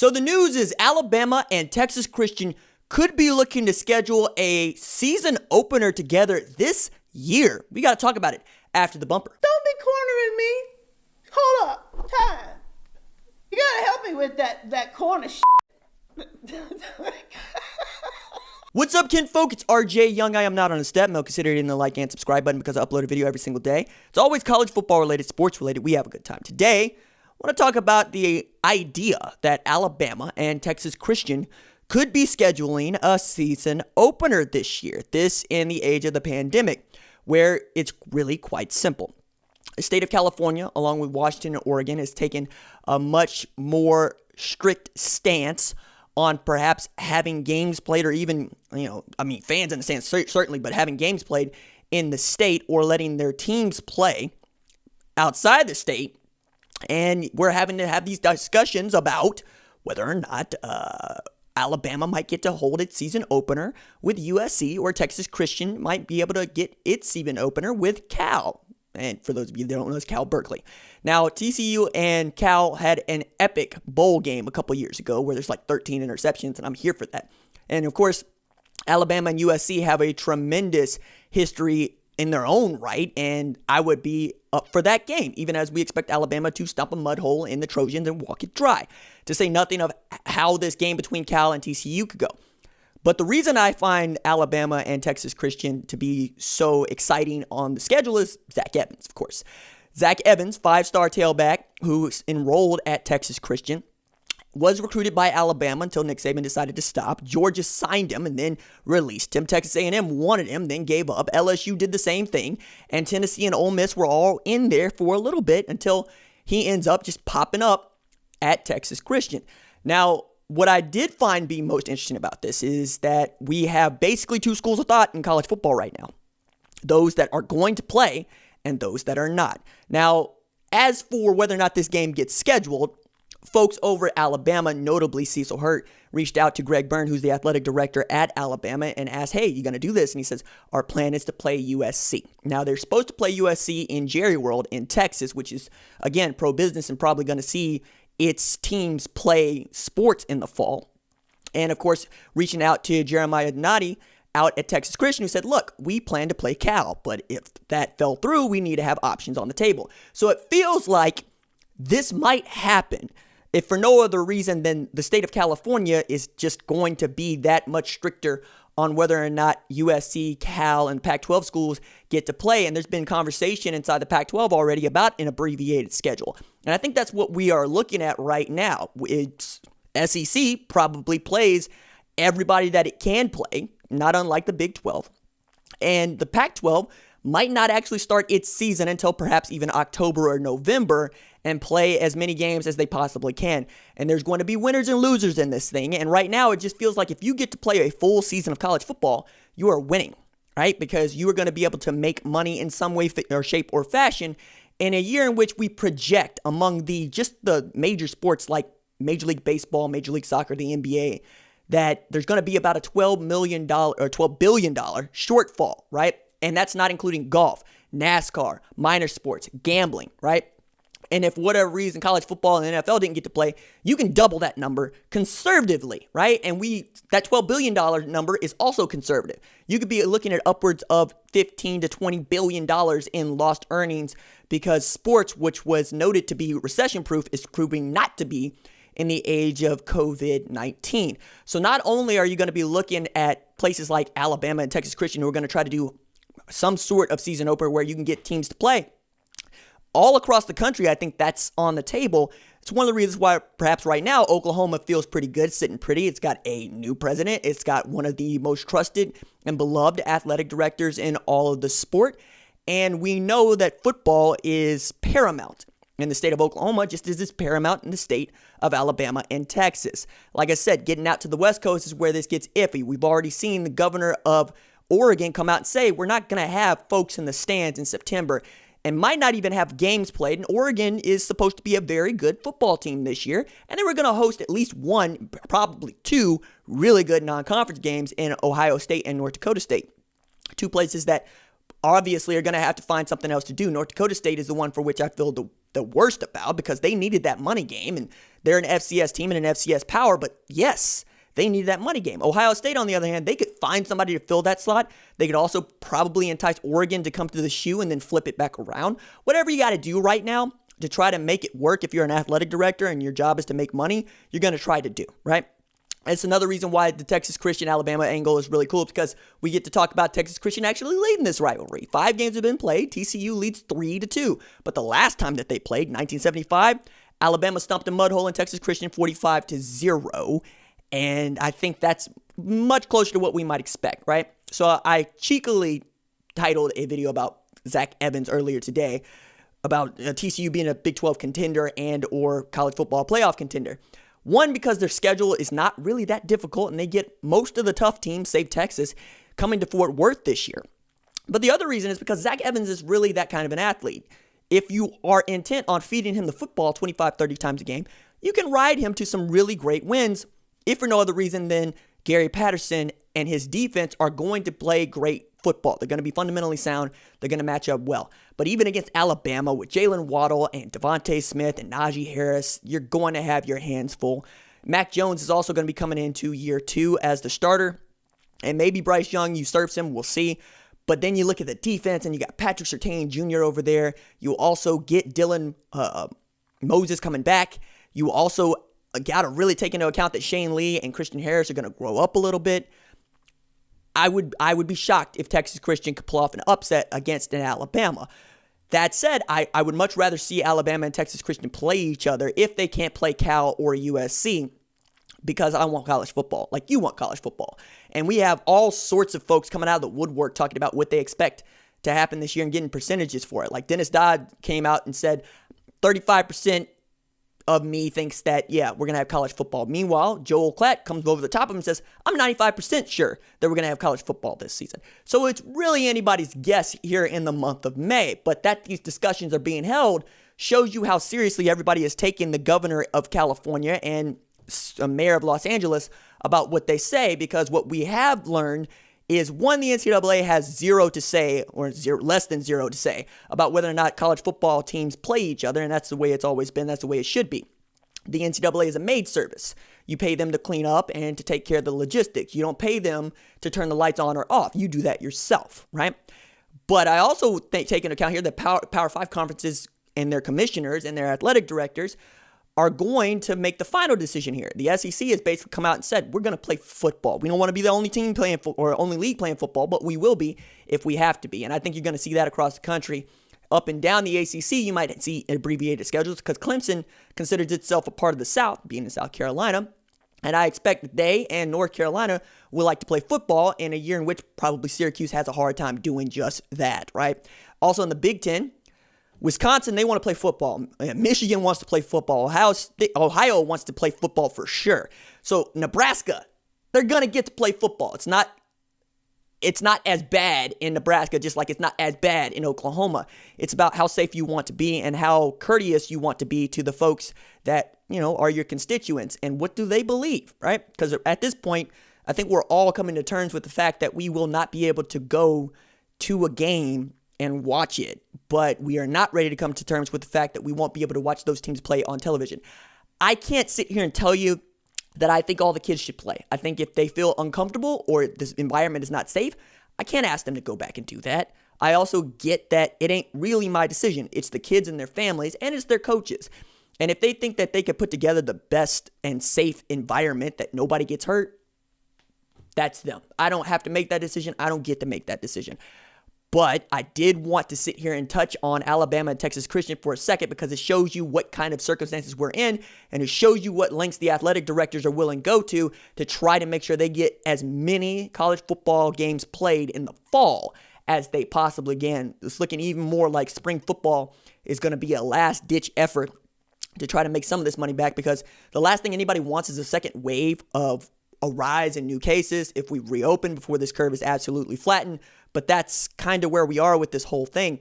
So the news is Alabama and Texas Christian could be looking to schedule a season opener together this year. We got to talk about it after the bumper. Don't be cornering me. Hold up. Time. You got to help me with that corner shit. What's up, kinfolk? It's RJ Young. I am not on a step mill. Consider hitting the like and subscribe button because I upload a video every single day. It's always college football related, sports related. We have a good time. Today, I want to talk about the idea that Alabama and Texas Christian could be scheduling a season opener this year. This in the age of the pandemic, where it's really quite simple. The state of California, along with Washington and Oregon, has taken a much more strict stance on perhaps having games played, or even, fans in the stands certainly, but having games played in the state or letting their teams play outside the state. And we're having to have these discussions about whether or not Alabama might get to hold its season opener with USC, or Texas Christian might be able to get its season opener with Cal. And for those of you that don't know, it's Cal Berkeley. Now, TCU and Cal had an epic bowl game a couple years ago where there's like 13 interceptions, and I'm here for that. And of course, Alabama and USC have a tremendous history in their own right, and I would be up for that game, even as we expect Alabama to stomp a mud hole in the Trojans and walk it dry, to say nothing of how this game between Cal and TCU could go. But the reason I find Alabama and Texas Christian to be so exciting on the schedule is Zach Evans, of course. Zach Evans, 5-star tailback who enrolled at Texas Christian, was recruited by Alabama until Nick Saban decided to stop. Georgia signed him and then released him. Texas A&M wanted him, then gave up. LSU did the same thing. And Tennessee and Ole Miss were all in there for a little bit until he ends up just popping up at Texas Christian. Now, what I did find be most interesting about this is that we have basically two schools of thought in college football right now. Those that are going to play and those that are not. Now, as for whether or not this game gets scheduled, folks over at Alabama, notably Cecil Hurt, reached out to Greg Byrne, who's the athletic director at Alabama, and asked, hey, you going to do this? And he says, our plan is to play USC. Now, they're supposed to play USC in Jerry World in Texas, which is, again, pro-business and probably going to see its teams play sports in the fall. And of course, reaching out to Jeremiah Donati out at Texas Christian, who said, look, we plan to play Cal, but if that fell through, we need to have options on the table. So it feels like this might happen, if for no other reason than the state of California is just going to be that much stricter on whether or not USC, Cal, and Pac-12 schools get to play. And there's been conversation inside the Pac-12 already about an abbreviated schedule. And I think that's what we are looking at right now. It's SEC probably plays everybody that it can play, not unlike the Big 12. And the Pac-12 might not actually start its season until perhaps even October or November and play as many games as they possibly can. And there's going to be winners and losers in this thing. And right now, it just feels like if you get to play a full season of college football, you are winning, right? Because you are going to be able to make money in some way or shape or fashion in a year in which we project among the major sports like Major League Baseball, Major League Soccer, the NBA, that there's going to be about a $12 billion shortfall, right? And that's not including golf, NASCAR, minor sports, gambling, right? And if for whatever reason college football and NFL didn't get to play, you can double that number conservatively, right? And that $12 billion number is also conservative. You could be looking at upwards of $15 to $20 billion in lost earnings because sports, which was noted to be recession-proof, is proving not to be in the age of COVID-19. So not only are you going to be looking at places like Alabama and Texas Christian who are going to try to do some sort of season opener where you can get teams to play, all across the country, I think that's on the table. It's one of the reasons why perhaps right now Oklahoma feels pretty good, sitting pretty. It's got a new president. It's got one of the most trusted and beloved athletic directors in all of the sport. And we know that football is paramount in the state of Oklahoma, just as it's paramount in the state of Alabama and Texas. Like I said, getting out to the West Coast is where this gets iffy. We've already seen the governor of Oregon come out and say, we're not going to have folks in the stands in September, and might not even have games played. And Oregon is supposed to be a very good football team this year. And they were going to host at least one, probably two really good non-conference games in Ohio State and North Dakota State. Two places that obviously are going to have to find something else to do. North Dakota State is the one for which I feel the worst about, because they needed that money game and They're an FCS team and an FCS power, but yes, they need that money game. Ohio State, on the other hand, they could find somebody to fill that slot. They could also probably entice Oregon to come to the shoe and then flip it back around. Whatever you got to do right now to try to make it work, if you're an athletic director and your job is to make money, you're going to try to do, right? It's another reason why the Texas Christian-Alabama angle is really cool, because we get to talk about Texas Christian actually leading this rivalry. 5 games have been played. TCU leads 3-2. But the last time that they played, 1975, Alabama stomped a mud hole in Texas Christian 45-0. And I think that's much closer to what we might expect, right? So I cheekily titled a video about Zach Evans earlier today about TCU being a Big 12 contender and or college football playoff contender. One, because their schedule is not really that difficult and they get most of the tough teams, save Texas, coming to Fort Worth this year. But the other reason is because Zach Evans is really that kind of an athlete. If you are intent on feeding him the football 25, 30 times a game, you can ride him to some really great wins, if for no other reason than Gary Patterson and his defense are going to play great football. They're going to be fundamentally sound. They're going to match up well. But even against Alabama with Jalen Waddle and Devontae Smith and Najee Harris, you're going to have your hands full. Mac Jones is also going to be coming into year 2 as the starter. And maybe Bryce Young usurps him. We'll see. But then you look at the defense and you got Patrick Surtain Jr. over there. You also get Dylan Moses coming back. You also got to really take into account that Shane Lee and Christian Harris are going to grow up a little bit. I would be shocked if Texas Christian could pull off an upset against an Alabama. That said, I would much rather see Alabama and Texas Christian play each other if they can't play Cal or USC, because I want college football, like you want college football. And we have all sorts of folks coming out of the woodwork talking about what they expect to happen this year and getting percentages for it. Like Dennis Dodd came out and said 35% of me thinks that, yeah, we're going to have college football. Meanwhile, Joel Klatt comes over the top of him and says, I'm 95% sure that we're going to have college football this season. So it's really anybody's guess here in the month of May. But that these discussions are being held shows you how seriously everybody is taking the governor of California and mayor of Los Angeles about what they say, because what we have learned is, one, the NCAA has zero to say, or less than zero to say, about whether or not college football teams play each other, and that's the way it's always been. That's the way it should be. The NCAA is a maid service. You pay them to clean up and to take care of the logistics. You don't pay them to turn the lights on or off. You do that yourself, right? But I also take into account here that Power 5 conferences and their commissioners and their athletic directors are going to make the final decision here. The SEC has basically come out and said, we're going to play football. We don't want to be the only team playing or only league playing football, but we will be if we have to be. And I think you're going to see that across the country. Up and down the ACC, you might see abbreviated schedules because Clemson considers itself a part of the South, being in South Carolina. And I expect that they and North Carolina will like to play football in a year in which probably Syracuse has a hard time doing just that, right? Also in the Big Ten, Wisconsin, they want to play football. Michigan wants to play football. Ohio wants to play football for sure. So Nebraska, they're going to get to play football. It's not as bad in Nebraska, just like it's not as bad in Oklahoma. It's about how safe you want to be and how courteous you want to be to the folks that, are your constituents. And what do they believe, right? Because at this point, I think we're all coming to terms with the fact that we will not be able to go to a game and watch it, but we are not ready to come to terms with the fact that we won't be able to watch those teams play on television. I can't sit here and tell you that I think all the kids should play. I think if they feel uncomfortable or this environment is not safe, I can't ask them to go back and do that. I also get that it ain't really my decision. It's the kids and their families, and it's their coaches. And if they think that they could put together the best and safe environment that nobody gets hurt, that's them. I don't have to make that decision. I don't get to make that decision. But I did want to sit here and touch on Alabama and Texas Christian for a second, because it shows you what kind of circumstances we're in, and it shows you what lengths the athletic directors are willing to go to try to make sure they get as many college football games played in the fall as they possibly can. It's looking even more like spring football is going to be a last-ditch effort to try to make some of this money back, because the last thing anybody wants is a second wave of a rise in new cases if we reopen before this curve is absolutely flattened. But that's kind of where we are with this whole thing.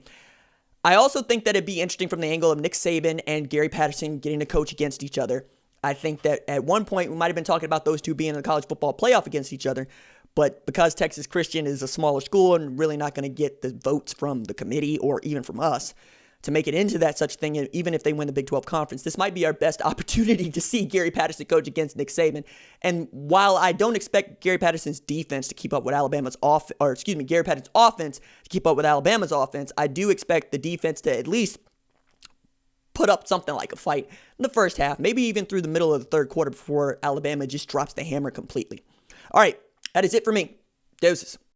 I also think that it'd be interesting from the angle of Nick Saban and Gary Patterson getting to coach against each other. I think that at one point we might have been talking about those two being in the college football playoff against each other. But because Texas Christian is a smaller school and really not going to get the votes from the committee or even from us to make it into that such thing, even if they win the Big 12 conference. This might be our best opportunity to see Gary Patterson coach against Nick Saban. And while I don't expect Gary Patterson's defense to keep up with Gary Patterson's offense to keep up with Alabama's offense, I do expect the defense to at least put up something like a fight in the first half, maybe even through the middle of the third quarter before Alabama just drops the hammer completely. All right, that is it for me. Deuces.